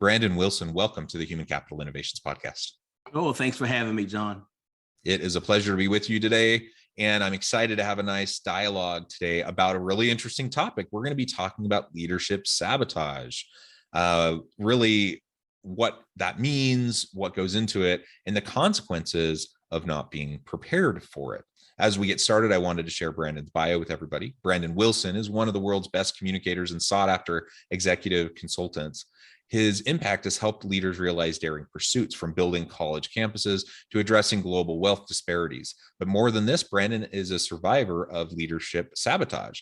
Brandon Wilson, welcome to the Human Capital Innovations Podcast. Oh, thanks for having me, John. It is a pleasure to be with you today, and I'm excited to have a nice dialogue today about a really interesting topic. We're going to be talking about leadership sabotage, really what that means, what goes into it, and the consequences of not being prepared for it. As we get started, I wanted to share Brandon's bio with everybody. Brandon Wilson is one of the world's best communicators and sought-after executive consultants. His impact has helped leaders realize daring pursuits, from building college campuses to addressing global wealth disparities. But more than this, Brandon is a survivor of leadership sabotage.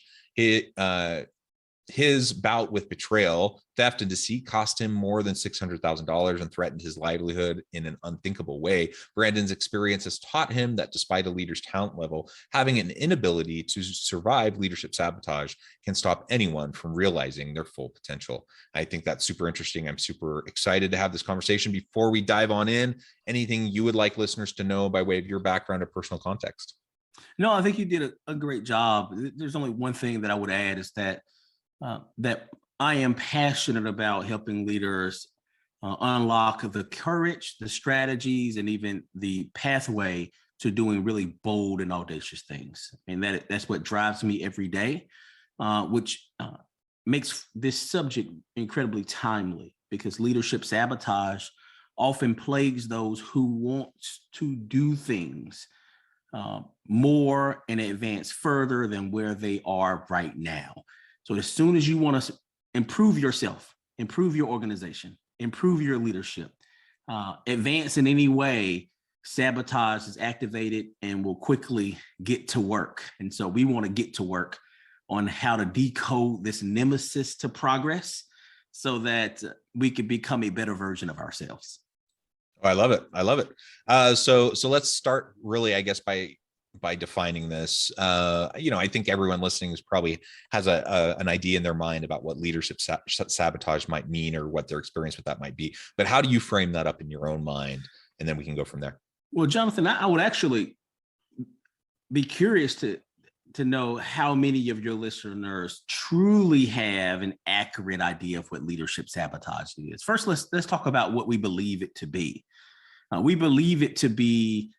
His bout with betrayal, theft, and deceit cost him more than $600,000 and threatened his livelihood in an unthinkable way. Brandon's experience has taught him that despite a leader's talent level, having an inability to survive leadership sabotage can stop anyone from realizing their full potential. I think that's super interesting. I'm super excited to have this conversation. Before we dive on in, anything you would like listeners to know by way of your background or personal context? No, I think you did a great job. There's only one thing that I would add is that I am passionate about helping leaders unlock the courage, the strategies, and even the pathway to doing really bold and audacious things. And that's what drives me every day, which makes this subject incredibly timely, because leadership sabotage often plagues those who want to do things more and advance further than where they are right now. So as soon as you want to improve yourself, improve your organization, improve your leadership, advance in any way, sabotage is activated and will quickly get to work. And so we want to get to work on how to decode this nemesis to progress so that we can become a better version of ourselves. Oh, I love it. I love it. So let's start really, I guess, by defining this. I think everyone listening probably has an idea in their mind about what leadership sabotage might mean or what their experience with that might be. But how do you frame that up in your own mind? And then we can go from there. Well, Jonathan, I would actually be curious to know how many of your listeners truly have an accurate idea of what leadership sabotage is. First, let's talk about what we believe it to be. We believe it to be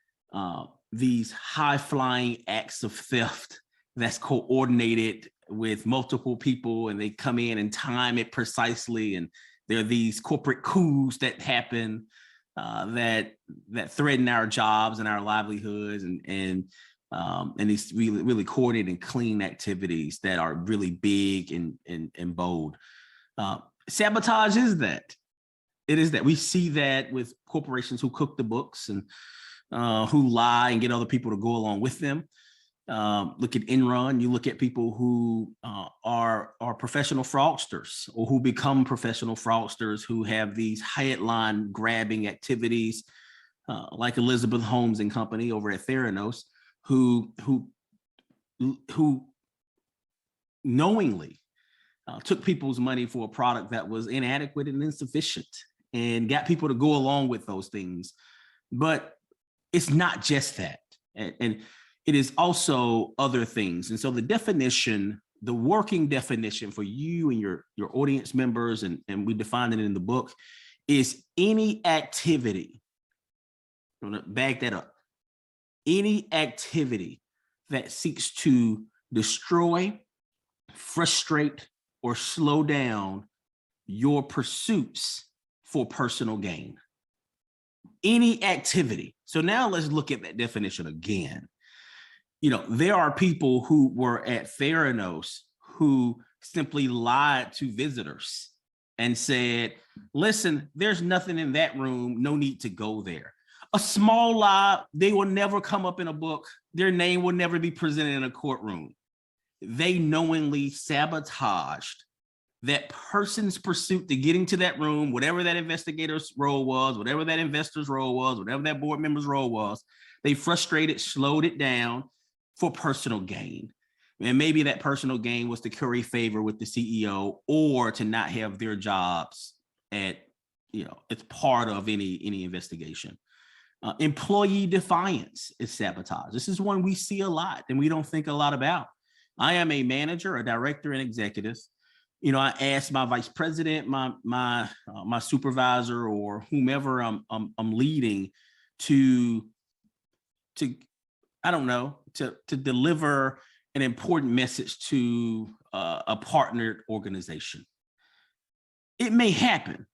these high-flying acts of theft that's coordinated with multiple people, and they come in and time it precisely. And there are these corporate coups that happen that threaten our jobs and our livelihoods, and these really coordinated and clean activities that are really big and bold. Sabotage is that. It is that. We see that with corporations who cook the books and who lie and get other people to go along with them. Look at Enron. You look at people who are professional fraudsters, or who become professional fraudsters, who have these headline grabbing activities, like Elizabeth Holmes and company over at Theranos, who knowingly took people's money for a product that was inadequate and insufficient, and got people to go along with those things. But it's not just that, and it is also other things. And so the definition, the working definition for you and your audience members, and we define it in the book, is any activity. I'm going to back that up. Any activity that seeks to destroy, frustrate, or slow down your pursuits for personal gain. Any activity. So now let's look at that definition again. There are people who were at Theranos who simply lied to visitors and said, listen, there's nothing in that room, no need to go there. A small lie, they will never come up in a book. Their name will never be presented in a courtroom. They knowingly sabotaged that person's pursuit to getting to that room, whatever that investigator's role was, whatever that investor's role was, whatever that board member's role was. They frustrated, slowed it down for personal gain. And maybe that personal gain was to curry favor with the CEO, or to not have their jobs it's part of any investigation. Employee defiance is sabotage. This is one we see a lot and we don't think a lot about. I am a manager, a director, and executive I asked my vice president, my supervisor, or whomever I'm leading to I don't know, to deliver an important message to a partnered organization. It may happen,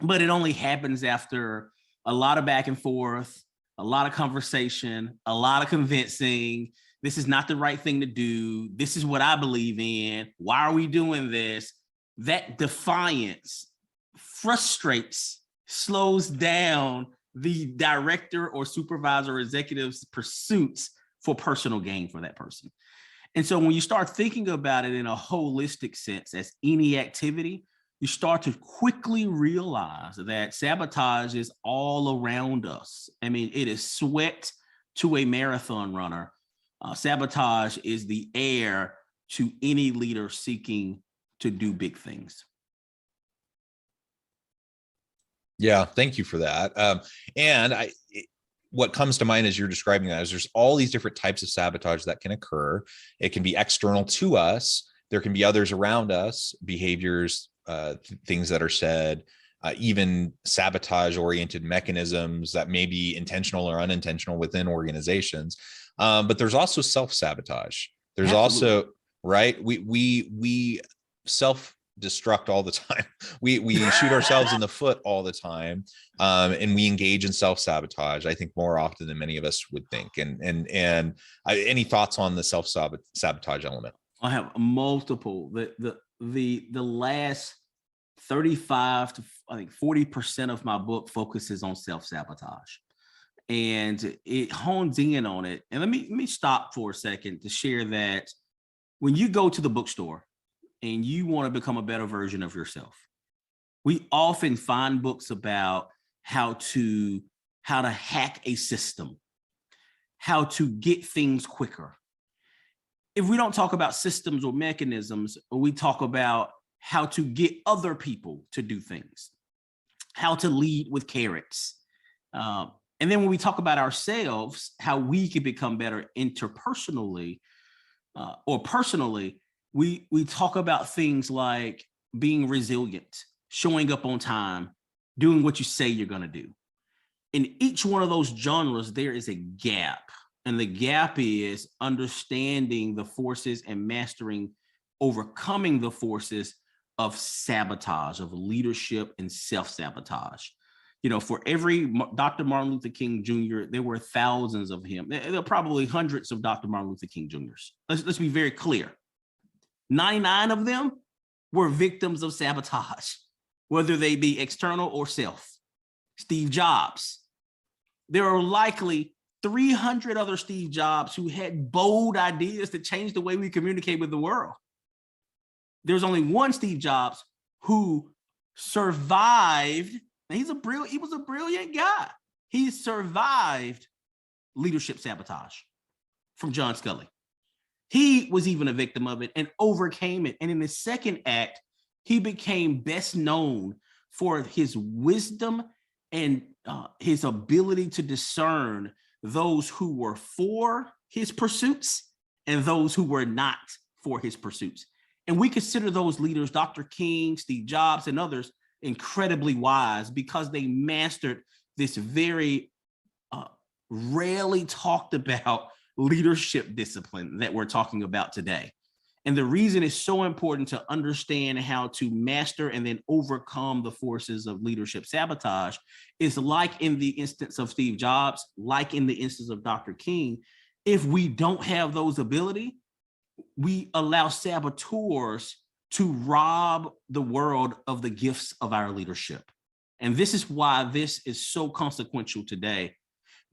but it only happens after a lot of back and forth, a lot of conversation, a lot of convincing. This is not the right thing to do. This is what I believe in. Why are we doing this? That defiance frustrates, slows down the director or supervisor or executive's pursuits for personal gain for that person. And so when you start thinking about it in a holistic sense as any activity, you start to quickly realize that sabotage is all around us. I mean, it is sweat to a marathon runner. Sabotage is the air to any leader seeking to do big things. Yeah, thank you for that. What comes to mind as you're describing that is there's all these different types of sabotage that can occur. It can be external to us. There can be others around us, behaviors, things that are said, even sabotage-oriented mechanisms that may be intentional or unintentional within organizations. But there's also self-sabotage. There's Absolutely. Also, right? We self-destruct all the time. We shoot ourselves in the foot all the time, and we engage in self-sabotage, I think, more often than many of us would think. And any thoughts on the self-sabotage element? I have multiple. The last 35 to I think 40% of my book focuses on self-sabotage, and it hones in on it. And let me stop for a second to share that when you go to the bookstore and you want to become a better version of yourself, we often find books about how to hack a system, how to get things quicker. If we don't talk about systems or mechanisms, we talk about how to get other people to do things, how to lead with carrots. And then when we talk about ourselves, how we can become better interpersonally or personally, we talk about things like being resilient, showing up on time, doing what you say you're going to do. In each one of those genres, there is a gap. And the gap is understanding the forces and overcoming the forces of sabotage, of leadership and self-sabotage. For every Dr. Martin Luther King Jr., there were thousands of him. There are probably hundreds of Dr. Martin Luther King Jr.'s. Let's be very clear. 99 of them were victims of sabotage, whether they be external or self. Steve Jobs. There are likely 300 other Steve Jobs who had bold ideas to change the way we communicate with the world. There's only one Steve Jobs who survived. And he was a brilliant guy. He survived leadership sabotage from John Sculley. He was even a victim of it and overcame it. And in the second act, he became best known for his wisdom and his ability to discern those who were for his pursuits and those who were not for his pursuits. And we consider those leaders, Dr. King, Steve Jobs, and others, incredibly wise because they mastered this very rarely talked about leadership discipline that we're talking about today. And the reason it's so important to understand how to master and then overcome the forces of leadership sabotage is, like in the instance of Steve Jobs, like in the instance of Dr. King, if we don't have those abilities, we allow saboteurs to rob the world of the gifts of our leadership. And this is why this is so consequential today.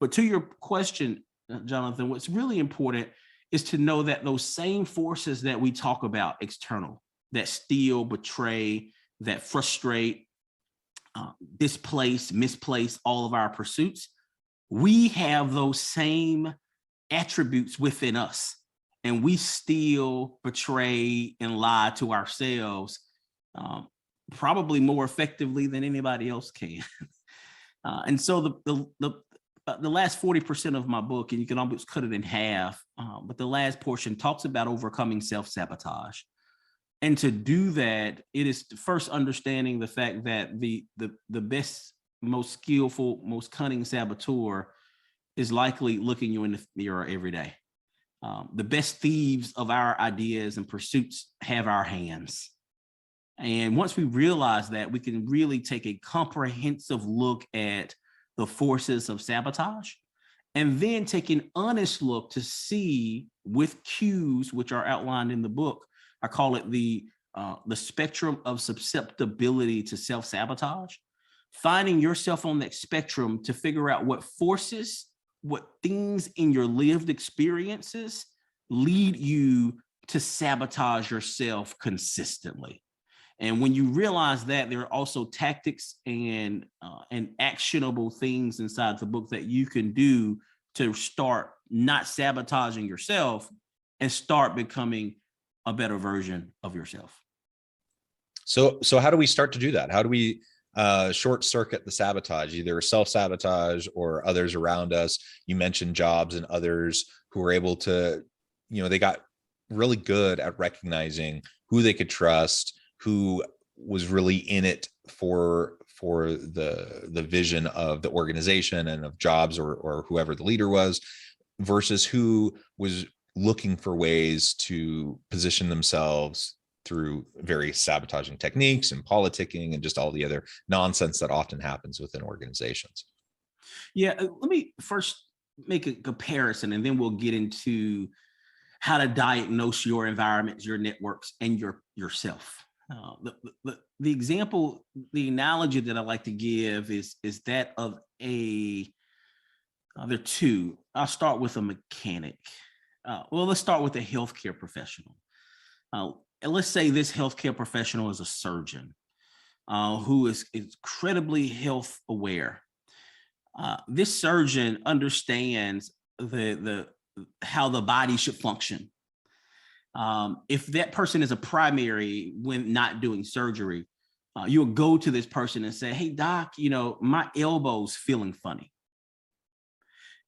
But to your question, Jonathan, what's really important is to know that those same forces that we talk about external, that steal, betray, that frustrate, displace, misplace all of our pursuits, we have those same attributes within us. And we steal, betray, and lie to ourselves probably more effectively than anybody else can. And so the last 40% of my book, and you can almost cut it in half, but the last portion talks about overcoming self-sabotage. And to do that, it is first understanding the fact that the best, most skillful, most cunning saboteur is likely looking you in the mirror every day. The best thieves of our ideas and pursuits have our hands. And once we realize that, we can really take a comprehensive look at the forces of sabotage, and then take an honest look to see, with cues, which are outlined in the book, I call it the spectrum of susceptibility to self-sabotage, finding yourself on that spectrum to figure out what forces, what things in your lived experiences lead you to sabotage yourself consistently. And when you realize that, there are also tactics and actionable things inside the book that you can do to start not sabotaging yourself and start becoming a better version of yourself. So how do we start to do that? How do we short circuit the sabotage, either self-sabotage or others around us? You mentioned Jobs and others who were able to, they got really good at recognizing who they could trust, who was really in it for the vision of the organization and of Jobs or whoever the leader was, versus who was looking for ways to position themselves through various sabotaging techniques and politicking and just all the other nonsense that often happens within organizations. Yeah, let me first make a comparison, and then we'll get into how to diagnose your environments, your networks, and yourself. The example, the analogy that I like to give is that of there are two. I'll start with a mechanic. Let's start with a healthcare professional. And let's say this healthcare professional is a surgeon who is incredibly health aware. This surgeon understands how the body should function. If that person is a primary when not doing surgery, you'll go to this person and say, "Hey, doc, my elbow's feeling funny."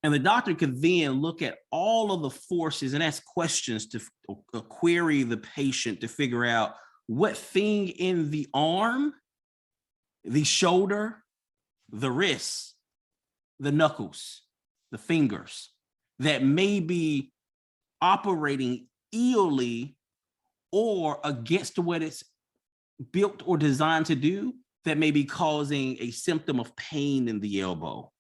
And the doctor could then look at all of the forces and ask questions to query the patient to figure out what thing in the arm, the shoulder, the wrist, the knuckles, the fingers that may be operating illy or against what it's built or designed to do, that may be causing a symptom of pain in the elbow.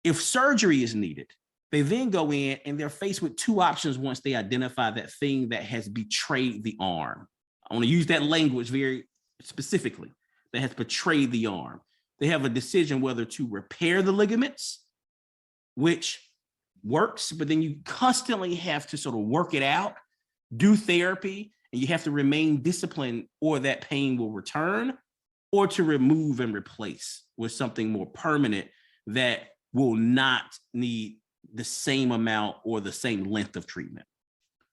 If surgery is needed, they then go in and they're faced with two options once they identify that thing that has betrayed the arm. I want to use that language very specifically, that has betrayed the arm. They have a decision whether to repair the ligaments, which works, but then you constantly have to sort of work it out, do therapy, and you have to remain disciplined or that pain will return, or to remove and replace with something more permanent that will not need the same amount or the same length of treatment.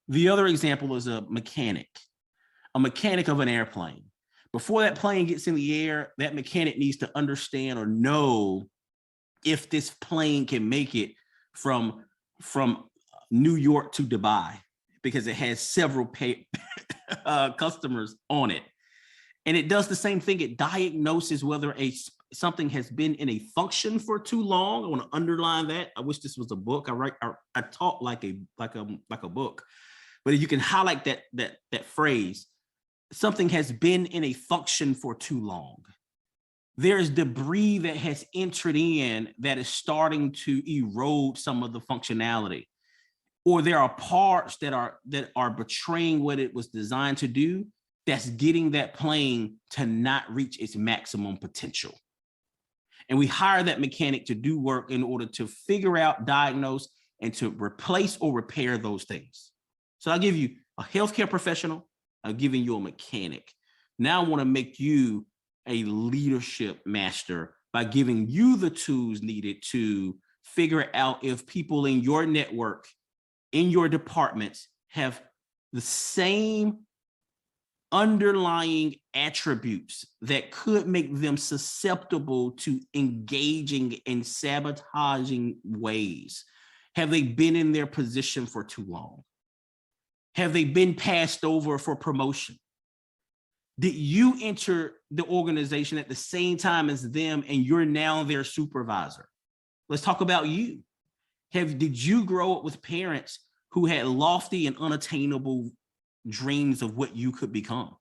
The other example is a mechanic of an airplane. Before that plane gets in the air, that mechanic needs to understand or know if this plane can make it from New York to Dubai, because it has several customers on it. And it does the same thing. It diagnoses whether something has been in a function for too long. I want to underline that. I wish this was a book. I talk like a book, but you can highlight that phrase. Something has been in a function for too long. There's debris that has entered in that is starting to erode some of the functionality, or there are parts that are betraying what it was designed to do, that's getting that plane to not reach its maximum potential. And we hire that mechanic to do work in order to figure out, diagnose, and to replace or repair those things. So I'll give you a healthcare professional, I'm giving you a mechanic. Now I want to make you a leadership master by giving you the tools needed to figure out if people in your network, in your departments, have the same underlying attributes that could make them susceptible to engaging in sabotaging ways. Have they been in their position for too long? Have they been passed over for promotion? Did you enter the organization at the same time as them and you're now their supervisor? Let's talk about you. Did you grow up with parents who had lofty and unattainable dreams of what you could become?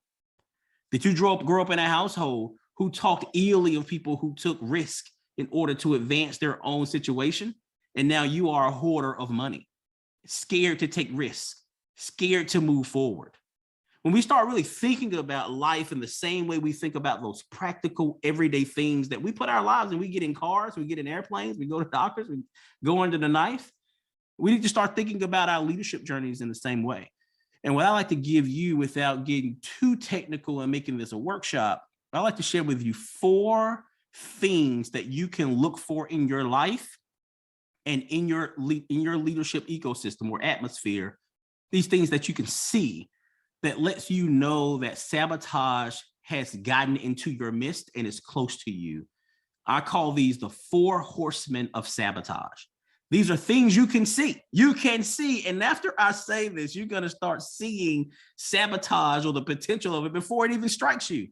Did you grow up in a household who talked illy of people who took risk in order to advance their own situation? And now you are a hoarder of money, scared to take risks, scared to move forward. When we start really thinking about life in the same way we think about those practical everyday things that we put our lives in, we get in cars, we get in airplanes, we go to doctors, we go under the knife. We need to start thinking about our leadership journeys in the same way. And what I like to give you, without getting too technical and making this a workshop, I like to share with you 4 things that you can look for in your life and in your leadership ecosystem or atmosphere. These things that you can see that lets you know that sabotage has gotten into your midst and is close to you. I call these the 4 horsemen of sabotage. These are things you can see. You can see. And after I say this, you're going to start seeing sabotage or the potential of it before it even strikes you.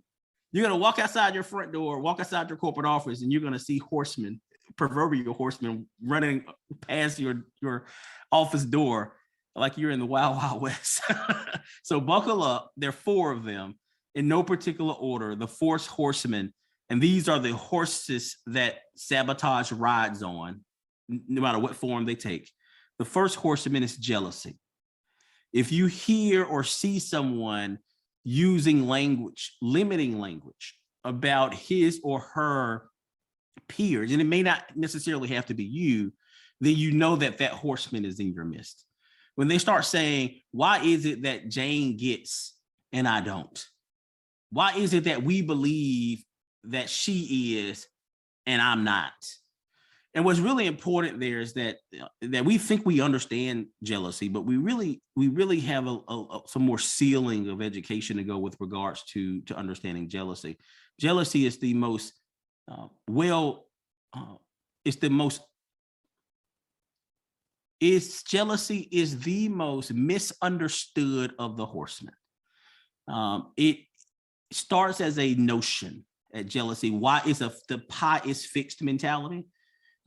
You're going to walk outside your front door, walk outside your corporate office, and you're going to see horsemen, proverbial horsemen, running past your office door like you're in the Wild Wild West. So buckle up. There are 4 of them in no particular order, the Forced Horsemen. And these are the horses that sabotage rides on, no matter what form they take. The first horseman is jealousy. If you hear or see someone using language, limiting language about his or her peers, and it may not necessarily have to be you, then you know that that horseman is in your midst. When they start saying, why is it that Jane gets and I don't? Why is it that we believe that she is and I'm not? And what's really important there is that we think we understand jealousy, but we really have some more ceiling of education to go with regards to understanding jealousy. Jealousy is the most jealousy is the most misunderstood of the horsemen. It starts as a notion at jealousy. Why is the pie is fixed mentality?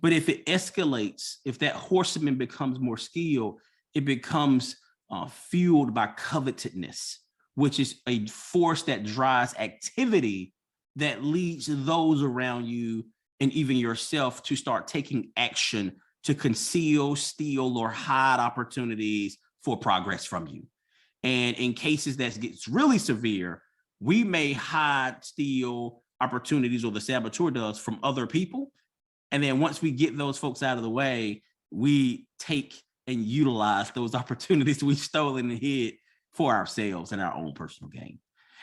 But if it escalates, if that horseman becomes more skilled, it becomes fueled by covetousness, which is a force that drives activity that leads those around you and even yourself to start taking action to conceal, steal, or hide opportunities for progress from you. And in cases that gets really severe, we may hide, steal opportunities, or the saboteur does, from other people. And then once we get those folks out of the way, we take and utilize those opportunities we've stolen and hid for ourselves and our own personal gain.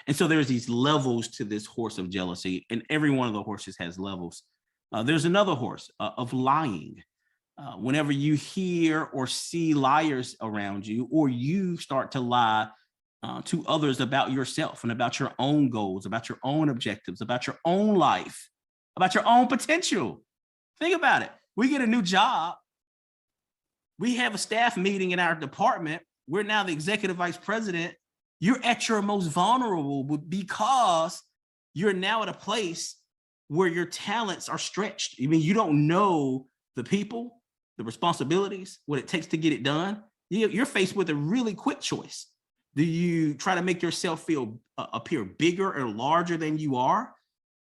And so there's these levels to this horse of jealousy, and every one of the horses has levels. There's another horse of lying. Whenever you hear or see liars around you, or you start to lie to others about yourself and about your own goals, about your own objectives, about your own life, about your own potential. Think about it. We get a new job. We have a staff meeting in our department. We're now the executive vice president. You're at your most vulnerable because you're now at a place where your talents are stretched. I mean, you don't know the people, the responsibilities, what it takes to get it done. You're faced with a really quick choice. Do you try to make yourself appear bigger or larger than you are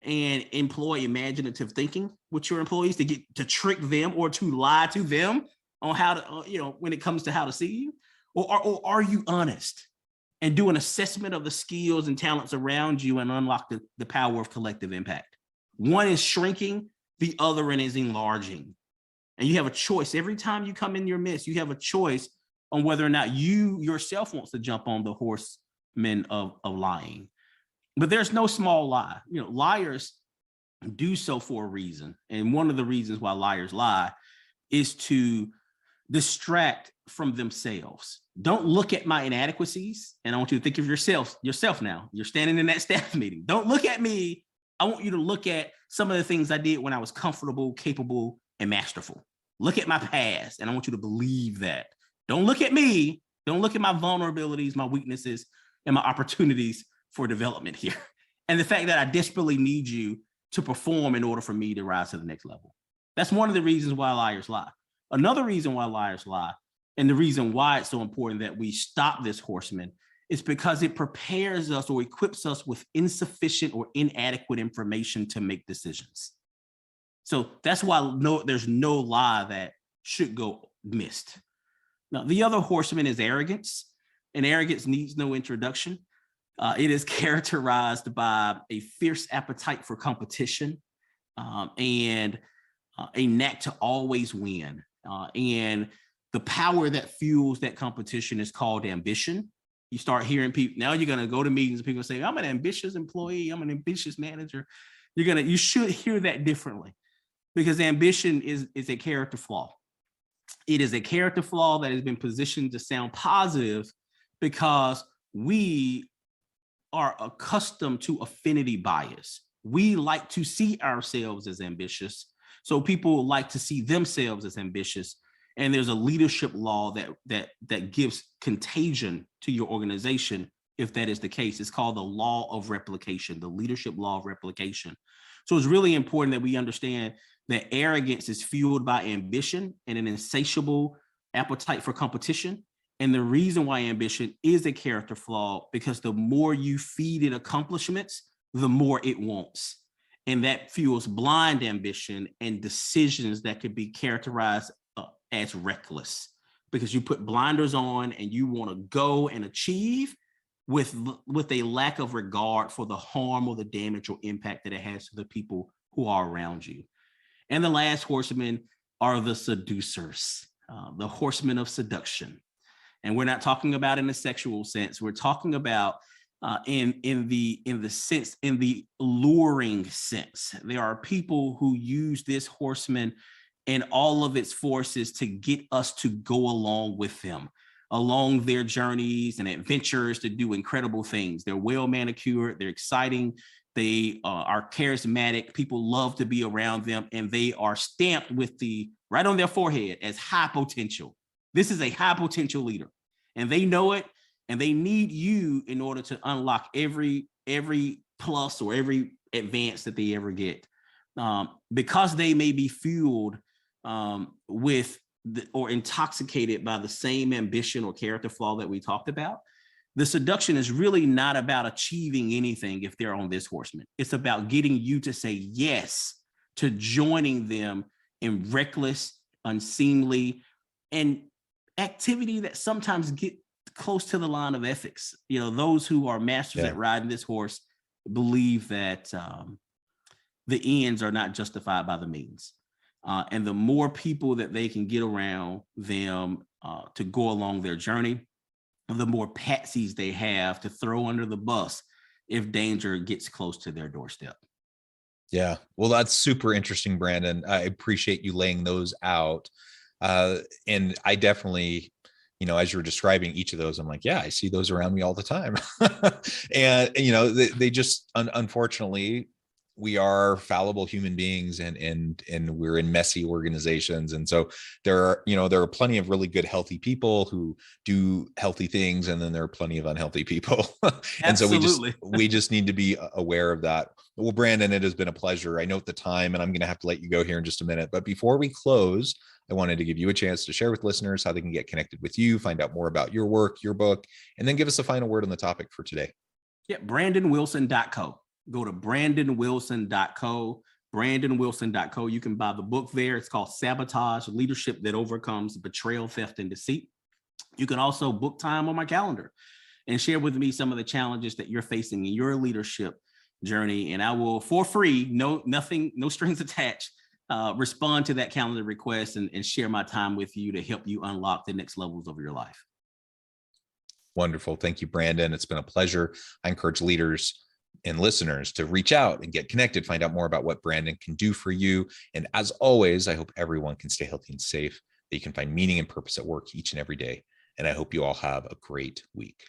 and employ imaginative thinking with your employees to trick them or to lie to them on how to, when it comes to how to see you? Or are you honest and do an assessment of the skills and talents around you and unlock the power of collective impact? One is shrinking, the other one is enlarging. And you have a choice. Every time you come in your midst, you have a choice on whether or not you yourself wants to jump on the horsemen of lying. But there's no small lie. Liars do so for a reason. And one of the reasons why liars lie is to distract from themselves. Don't look at my inadequacies. And I want you to think of yourself now. You're standing in that staff meeting. Don't look at me. I want you to look at some of the things I did when I was comfortable, capable, and masterful. Look at my past, and I want you to believe that. Don't look at me. Don't look at my vulnerabilities, my weaknesses, and my opportunities for development here. And the fact that I desperately need you to perform in order for me to rise to the next level. That's one of the reasons why liars lie. Another reason why liars lie, and the reason why it's so important that we stop this horseman, is because it prepares us or equips us with insufficient or inadequate information to make decisions. So that's why there's no lie that should go missed. Now, the other horseman is arrogance, and arrogance needs no introduction. It is characterized by a fierce appetite for competition and a knack to always win. And the power that fuels that competition is called ambition. You start hearing people, now you're going to go to meetings and people say, I'm an ambitious employee, I'm an ambitious manager. You should hear that differently, because ambition is a character flaw. It is a character flaw that has been positioned to sound positive because we are accustomed to affinity bias. We like to see ourselves as ambitious. So people like to see themselves as ambitious. And there's a leadership law that gives contagion to your organization if that is the case. It's called the law of replication, the leadership law of replication. So it's really important that we understand that arrogance is fueled by ambition and an insatiable appetite for competition. And the reason why ambition is a character flaw, because the more you feed it accomplishments, the more it wants. And that fuels blind ambition and decisions that could be characterized as reckless, because you put blinders on and you want to go and achieve with a lack of regard for the harm or the damage or impact that it has to the people who are around you. And the last horsemen are the seducers, the horsemen of seduction. And we're not talking about in a sexual sense. We're talking about in the luring sense. There are people who use this horseman and all of its forces to get us to go along with them, along their journeys and adventures to do incredible things. They're well manicured, they're exciting, they are charismatic, people love to be around them, and they are stamped with right on their forehead as high potential. This is a high potential leader, and they know it, and they need you in order to unlock every plus or every advance that they ever get. Because they may be fueled or intoxicated by the same ambition or character flaw that we talked about. The seduction is really not about achieving anything if they're on this horseman. It's about getting you to say yes to joining them in reckless, unseemly, and activity that sometimes get close to the line of ethics. You know, those who are masters at riding this horse believe that the ends are not justified by the means. And the more people that they can get around them to go along their journey, the more patsies they have to throw under the bus if danger gets close to their doorstep. Yeah, well, that's super interesting, Brandon. I appreciate you laying those out. And I definitely, as you're describing each of those, I'm like, yeah, I see those around me all the time. And, they just, unfortunately, we are fallible human beings, and we're in messy organizations. And so there are plenty of really good, healthy people who do healthy things. And then there are plenty of unhealthy people. And so we just need to be aware of that. Well, Brandon, it has been a pleasure. I note the time, and I'm going to have to let you go here in just a minute. But before we close, I wanted to give you a chance to share with listeners how they can get connected with you, find out more about your work, your book, and then give us a final word on the topic for today. Yeah, BrandonWilson.co. Go to BrandonWilson.co, BrandonWilson.co. You can buy the book there. It's called Sabotage: Leadership That Overcomes Betrayal, Theft, and Deceit. You can also book time on my calendar and share with me some of the challenges that you're facing in your leadership journey. And I will, for free, no strings attached, respond to that calendar request and share my time with you to help you unlock the next levels of your life. Wonderful. Thank you, Brandon. It's been a pleasure. I encourage leaders and listeners to reach out and get connected, find out more about what Brandon can do for you. And as always, I hope everyone can stay healthy and safe, that you can find meaning and purpose at work each and every day. And I hope you all have a great week.